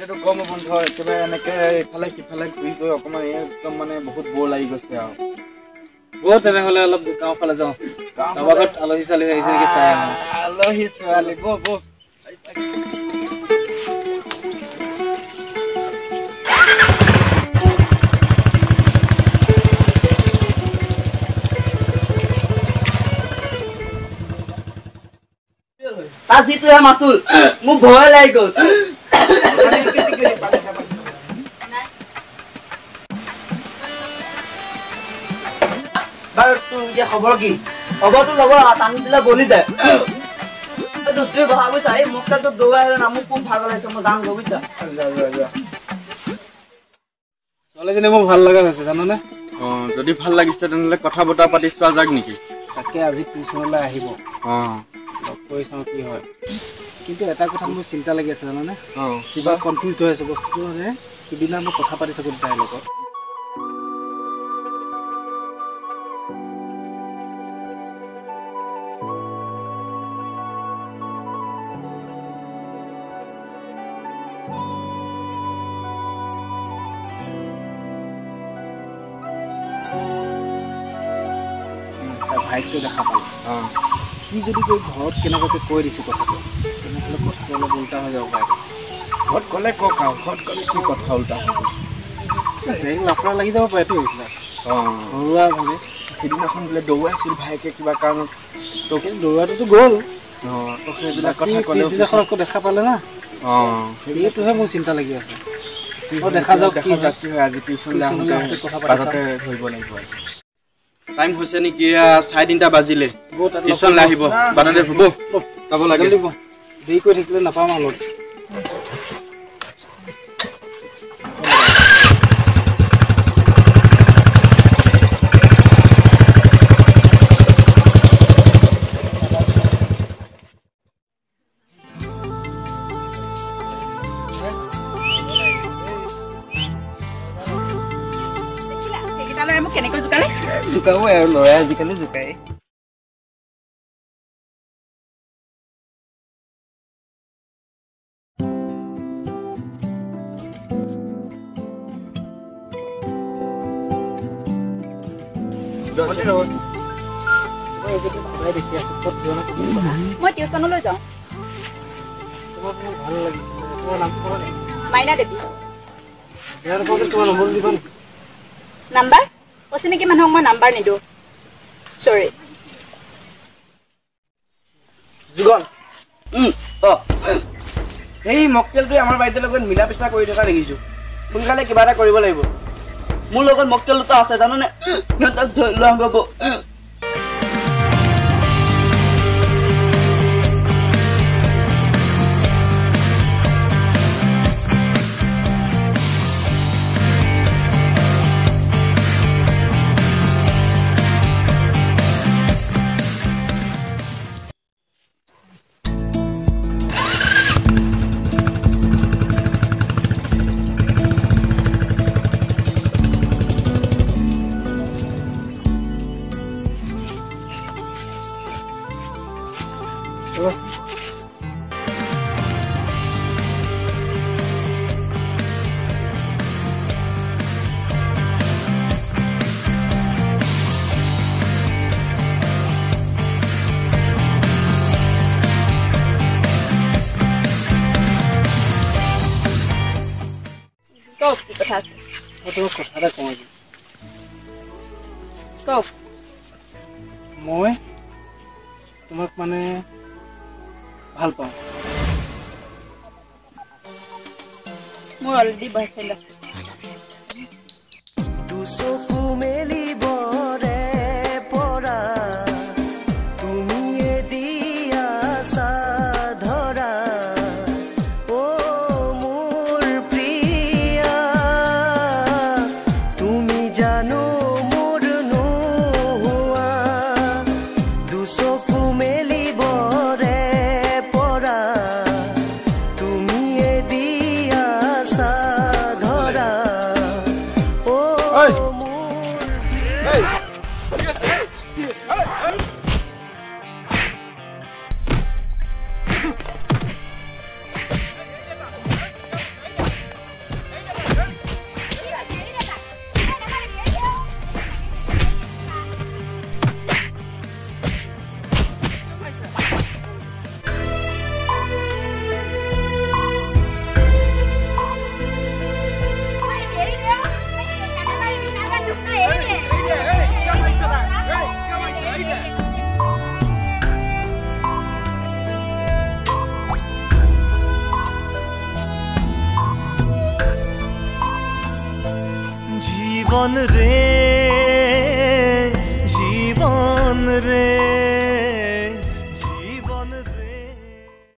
এতিয়াতো গৰম বন্ধ একেবাৰে এনেকে ইফালে সিফালে ঘূৰি গৈ অকণমান একদম মানে বহুত বৰ লাগি গৈছে আৰু তেনেহ'লে অলপ গাঁৱৰ ফালে যাওঁ কাৰোবাৰ ঘৰত আলহী চালহী আহিছে নেকি চাই আহোঁ আলহী ছোৱালী বৌ তাত যিটোহে মাচুল মোক ভয় লাগি গ'ল বাৰু তোৰ এতিয়া খবৰ কি খবৰটো ল'ব টানি দিলে বলি যায় দোস্তিৰ কথা বুজিছা এই মোক তাত দৌৰাই আহিলে না মোক কোন ভাগৰ লাগিছে মই যাম গৈ বুজিছা ছোৱালীজনী মোৰ ভাল লগা হৈছে জানানে যদি ভাল লাগিছে তেনেহ'লে কথা বতৰা পাতি চোৱা যাক নেকি তাকে আজি টিউচনলৈ আহিব লগ কৰি চাওঁ কি হয় কিন্তু এটা কথা মোৰ চিন্তা লাগি আছে জানানে কিবা কনফিউজ হৈ আছে বস্তুটো মানে সিদিনা মই কথা পাতি থাকোঁ তাইৰ লগত ভাইকটো দেখা পালোঁ সি যদি গৈ ঘৰত কেনেবাকৈ কৈ দিছে কথাটো তেনেহ'লে কথাটো অলপ উল্টা হৈ যাব পাৰে ঘৰত গ'লে কওক আৰু ঘৰত গ'লে কি কথা উল্টা হ'ব লাফৰা লাগি যাব পাৰেতো এইবিলাক ঘৰুৱাভাৱে সিদিনাখন বোলে দৌৰাইছিল ভাইকে কিবা কাৰণত তোকে দৌৰাটোতো গ'ল তোক সেইবিলাক কথা ক'লে পিছদিনাখন আকৌ দেখা পালে না সেইটোহে মোৰ চিন্তা লাগি আছে দেখা যাওক কি হয় আজি টিউচনলৈ আহোঁতে কথা পাতোঁতে ধৰিব লাগিব টাইম হৈছে নেকি 3:30 বাজিলে টিউচনলৈ আহিব বাটতে হ'ব যাব লাগে দেৰি কৰি থাকিলে নাপাম অলপ কেনেকৈ জোকালে জোকাব আৰু ল'ৰাই আজিকালি জোকাই মই টিউচনলৈ যাওঁ ভাল লাগিছে তোমাৰ নামটো ক'ব নেকি মাইনা দেৱী তোমাৰ নম্বৰ দিবা নেকি নাম্বাৰ অচিনাকি মানুহক মই নাম্বাৰ নিদিওঁ চৰি যুগল সেই মকটেলটোৱে আমাৰ বাইদেউৰ লগত মিলা পিছা কৰি থকা দেখিছোঁ সোনকালে কিবা এটা কৰিব লাগিব মোৰ লগত মকটেল দুটা আছে জানোনে সিহঁতক ধৰি লোৱা হ'ব কি কথা আছে তোমাক কথা এটা কওঁ আজি কওক মই তোমাক মানে ভাল পাওঁ মোৰ অলৰেডি বয়ফ্ৰেণ্ড আছে দুচকু মেলিবৰে পৰা তুমিয়ে দিয়া সাধৰা মোৰ প্ৰিয়া তুমি জানো মোৰ নোহোৱা দুচকু মেলিবৰে পৰা তুমিয়ে দিয়া সাধৰা জীবন ৰে জীবন ৰে